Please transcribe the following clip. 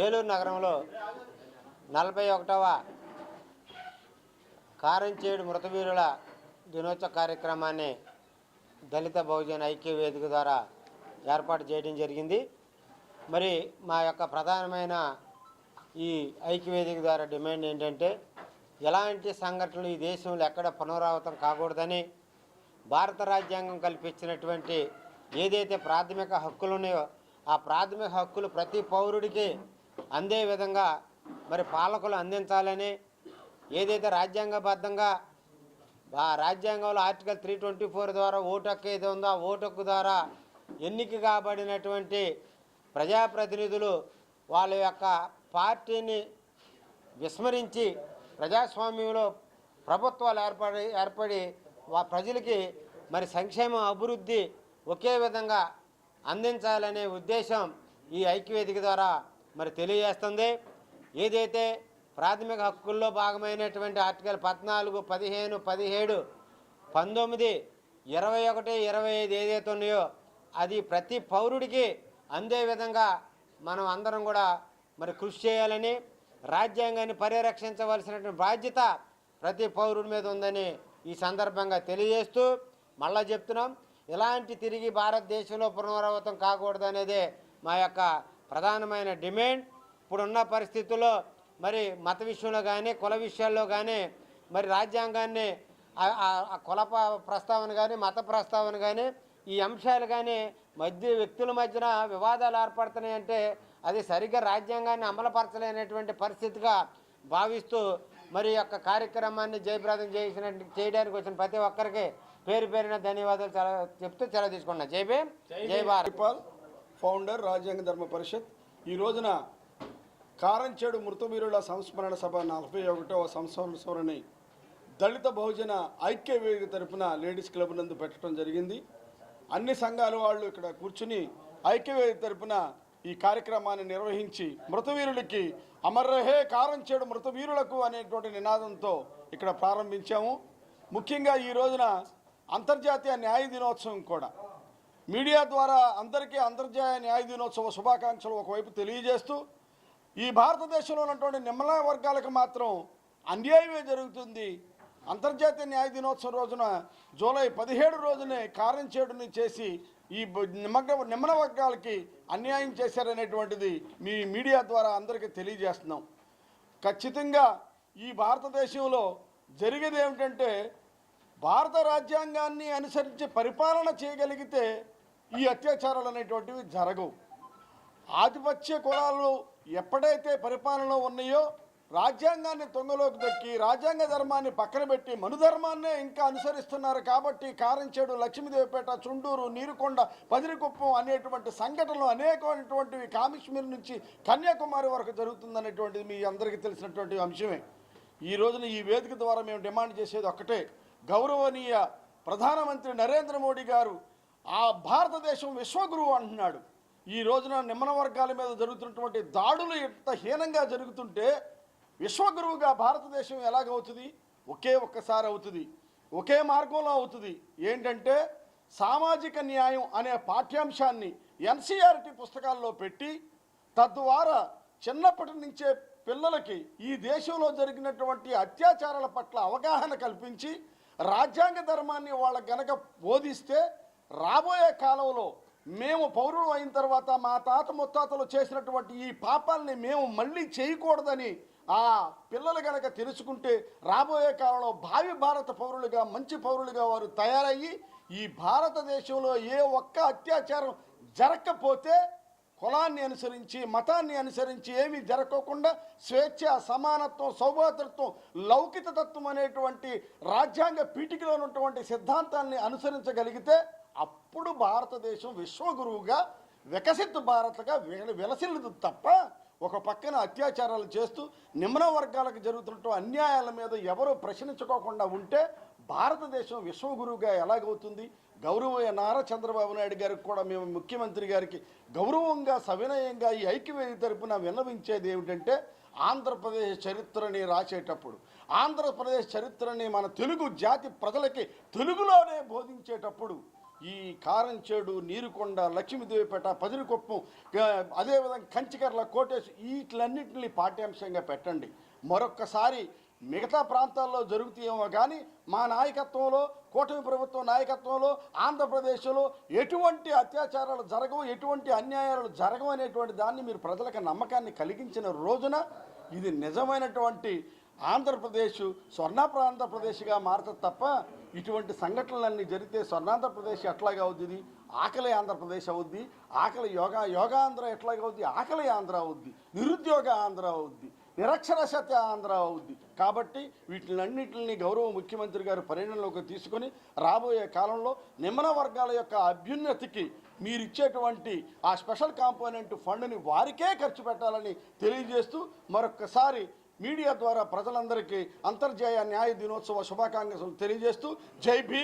ఏలూరు నగరంలో 41వ కారంచేడు మృతవీరుల దినోత్సవ కార్యక్రమాన్ని దళిత బహుజన ఐక్య వేదిక ద్వారా ఏర్పాటు చేయడం జరిగింది. మరి మా యొక్క ప్రధానమైన ఈ ఐక్య వేదిక ద్వారా డిమాండ్ ఏంటంటే, ఎలాంటి సంఘటనలు ఈ దేశంలో ఎక్కడ పునరావృతం కాకూడదని, భారత రాజ్యాంగం కల్పించినటువంటి ఏదైతే ప్రాథమిక హక్కులు ఉన్నాయో ఆ ప్రాథమిక హక్కులు ప్రతి పౌరుడికి అందే విధంగా మరి పాలకులు అందించాలని, ఏదైతే రాజ్యాంగబద్ధంగా రాజ్యాంగంలో ఆర్టికల్ 324 ద్వారా ఓటు హక్కు ఏదో ఉందో ఆ ఓటు హక్కు ద్వారా ఎన్నిక కాబడినటువంటి ప్రజాప్రతినిధులు వాళ్ళ యొక్క పార్టీని విస్మరించి ప్రజాస్వామ్యంలో ప్రభుత్వాలు ఏర్పడి ప్రజలకి మరి సంక్షేమ అభివృద్ధి ఒకే విధంగా అందించాలనే ఉద్దేశం ఈ ఐక్యవేదిక ద్వారా మరి తెలియజేస్తుంది. ఏదైతే ప్రాథమిక హక్కుల్లో భాగమైనటువంటి ఆర్టికల్ 14, 15, 17, 19, 21, 25 ఏదైతే ఉన్నాయో అది ప్రతి పౌరుడికి అందే విధంగా మనం అందరం కూడా మరి కృషి చేయాలని, రాజ్యాంగాన్ని పరిరక్షించవలసినటువంటి బాధ్యత ప్రతి పౌరుడి మీద ఉందని ఈ సందర్భంగా తెలియజేస్తూ మళ్ళా చెప్తున్నాం, ఇలాంటి తిరిగి భారతదేశంలో పునరావృతం కాకూడదనేదే మా యొక్క ప్రధానమైన డిమాండ్. ఇప్పుడున్న పరిస్థితుల్లో మరి మత విషయంలో కానీ కుల విషయాల్లో కానీ మరి రాజ్యాంగాన్ని కుల ప్రస్తావన కానీ మత ప్రస్తావన కానీ ఈ అంశాలు కానీ వ్యక్తుల మధ్యన వివాదాలు ఏర్పడుతున్నాయంటే అది సరిగ్గా రాజ్యాంగాన్ని అమలుపరచలేనటువంటి పరిస్థితిగా భావిస్తూ మరి యొక్క కార్యక్రమాన్ని జయప్రదం చేయడానికి వచ్చిన ప్రతి ఒక్కరికి పేరు పేరున ధన్యవాదాలు చెప్తూ సెలవు తీసుకున్నా. జై భీమ్, జై భారత్. ఫౌండర్ రాజ్యాంగ ధర్మ పరిషత్ ఈ రోజున కారంచేడు మృతవీరుల సంస్మరణ సభ 41వ సంవత్సరాన్ని దళిత బహుజన ఐక్య వేదిక తరపున లేడీస్ క్లబ్ నందు పెట్టడం జరిగింది. అన్ని సంఘాల వాళ్ళు ఇక్కడ కూర్చుని ఐక్య వేదిక తరపున ఈ కార్యక్రమాన్ని నిర్వహించి మృతవీరులకి అమర్రహే కారంచేడు మృతవీరులకు అనేటువంటి నినాదంతో ఇక్కడ ప్రారంభించాము. ముఖ్యంగా ఈ రోజున అంతర్జాతీయ న్యాయ దినోత్సవం కూడా మీడియా ద్వారా అందరికీ అంతర్జాతీయ న్యాయ దినోత్సవ శుభాకాంక్షలు ఒకవైపు తెలియజేస్తూ, ఈ భారతదేశంలో ఉన్నటువంటి నిమ్న వర్గాలకు మాత్రం అన్యాయమే జరుగుతుంది. అంతర్జాతీయ న్యాయ దినోత్సవం రోజున జూలై 17 రోజునే కారంచేడుని చేసి ఈ నిమ్న వర్గాలకి అన్యాయం చేశారనేటువంటిది మీ మీడియా ద్వారా అందరికీ తెలియజేస్తున్నాం. ఖచ్చితంగా ఈ భారతదేశంలో జరిగేది ఏమిటంటే, భారత రాజ్యాంగాన్ని అనుసరించి పరిపాలన చేయగలిగితే ఈ అత్యాచారాలు అనేటువంటివి జరగవు. ఆధిపత్య కులాలు ఎప్పుడైతే పరిపాలనలో ఉన్నాయో రాజ్యాంగాన్ని తొంగలోకి దొక్కి రాజ్యాంగ ధర్మాన్ని పక్కన పెట్టి మనుధర్మాన్నే ఇంకా అనుసరిస్తున్నారు. కాబట్టి కారంచేడు, లక్ష్మీదేవిపేట, చుండూరు, నీరుకొండ, పదిరికుప్పం అనేటువంటి సంఘటనలు అనేకమైనటువంటివి కాశ్మీర్ నుంచి కన్యాకుమారి వరకు జరుగుతుందనేటువంటిది మీ అందరికీ తెలిసినటువంటి అంశమే. ఈ రోజున ఈ వేదిక ద్వారా మేము డిమాండ్ చేసేది ఒక్కటే, గౌరవనీయ ప్రధానమంత్రి నరేంద్ర మోడీ గారు ఆ భారతదేశం విశ్వగురువు అంటున్నాడు. ఈ రోజున నిమ్న వర్గాల మీద జరుగుతున్నటువంటి దాడులు ఎంత హీనంగా జరుగుతుంటే విశ్వగురువుగా భారతదేశం ఎలాగవుతుంది? ఒక్కసారి అవుతుంది, ఒకే మార్గంలో అవుతుంది. ఏంటంటే సామాజిక న్యాయం అనే పాఠ్యాంశాన్ని ఎన్సీఆర్టీ పుస్తకాల్లో పెట్టి తద్వారా చిన్నప్పటి నుంచే పిల్లలకి ఈ దేశంలో జరిగినటువంటి అత్యాచారాల పట్ల అవగాహన కల్పించి రాజ్యాంగ ధర్మాన్ని వాళ్ళకి గనక బోధిస్తే రాబోయే కాలంలో మేము పౌరులు అయిన తర్వాత మా తాత ముత్తాతలు చేసినటువంటి ఈ పాపాలని మేము మళ్ళీ చేయకూడదని ఆ పిల్లలు గనక తెలుసుకుంటే రాబోయే కాలంలో భావి భారత పౌరులుగా మంచి పౌరులుగా వారు తయారయ్యి ఈ భారతదేశంలో ఏ ఒక్క అత్యాచారం జరగకపోతే కులాన్ని అనుసరించి మతాన్ని అనుసరించి ఏమీ జరగకుండా స్వేచ్ఛ, సమానత్వం, సౌభాతృత్వం, లౌకిక తత్వం అనేటువంటి రాజ్యాంగ పీఠికలో ఉన్నటువంటి సిద్ధాంతాన్ని అనుసరించగలిగితే అప్పుడు భారతదేశం విశ్వగురువుగా వికసిత భారత్గా విలసిల్లదు తప్ప ఒక పక్కన అత్యాచారాలు చేస్తూ నిమ్న వర్గాలకు జరుగుతున్న అన్యాయాల మీద ఎవరూ ప్రశ్నించుకోకుండా ఉంటే భారతదేశం విశ్వగురువుగా ఎలాగవుతుంది? గౌరవ నారా చంద్రబాబు నాయుడు గారికి కూడా మేము ముఖ్యమంత్రి గారికి గౌరవంగా సవినయంగా ఈ ఐక్యవేదిక తరపున విన్నవించేది ఏమిటంటే, ఆంధ్రప్రదేశ్ చరిత్రని రాసేటప్పుడు ఆంధ్రప్రదేశ్ చరిత్రని మన తెలుగు జాతి ప్రజలకి తెలుగులోనే బోధించేటప్పుడు ఈ కారంచేడు, నీరుకొండ, లక్ష్మీదేవిపేట, పదిరికొప్పం, అదేవిధంగా కంచికర్ల, కోటేశ్ వీటిలన్నింటినీ పాఠ్యాంశంగా పెట్టండి. మరొక్కసారి మిగతా ప్రాంతాల్లో జరుగుతాయేమో కానీ మా నాయకత్వంలో, కూటమి ప్రభుత్వం నాయకత్వంలో ఆంధ్రప్రదేశ్లో ఎటువంటి అత్యాచారాలు జరగవు, ఎటువంటి అన్యాయాలు జరగవు అనేటువంటి దాన్ని మీరు ప్రజలకు నమ్మకాన్ని కలిగించిన రోజున ఇది నిజమైనటువంటి ఆంధ్రప్రదేశ్ స్వర్ణాంధ్రప్రదేశ్గా మారుతుంది తప్ప ఇటువంటి సంఘటనలన్నీ జరిగితే స్వర్ణాంధ్రప్రదేశ్ ఎట్లాగా అవుద్ది, ఆకలి ఆంధ్రప్రదేశ్ అవుద్ది, ఆకలి యోగాంధ్ర ఎట్లాగా అవుద్ది, ఆకలి ఆంధ్ర అవుద్ది, నిరుద్యోగ ఆంధ్ర అవుద్ది, నిరక్షరాస్యత ఆంధ్ర అవుద్ది. కాబట్టి వీటినన్నింటినీ గౌరవ ముఖ్యమంత్రి గారు పరిగణలోకి తీసుకొని రాబోయే కాలంలో నిమ్న వర్గాల యొక్క అభ్యున్నతికి మీరు ఇచ్చేటువంటి ఆ స్పెషల్ కాంపోనెంట్ ఫండ్ని వారికే ఖర్చు పెట్టాలని తెలియజేస్తూ మరొక్కసారి మీడియా ద్వారా ప్రజలందరికీ అంతర్జాతీయ న్యాయ దినోత్సవ శుభాకాంక్షలు తెలియజేస్తూ జై భీమ్.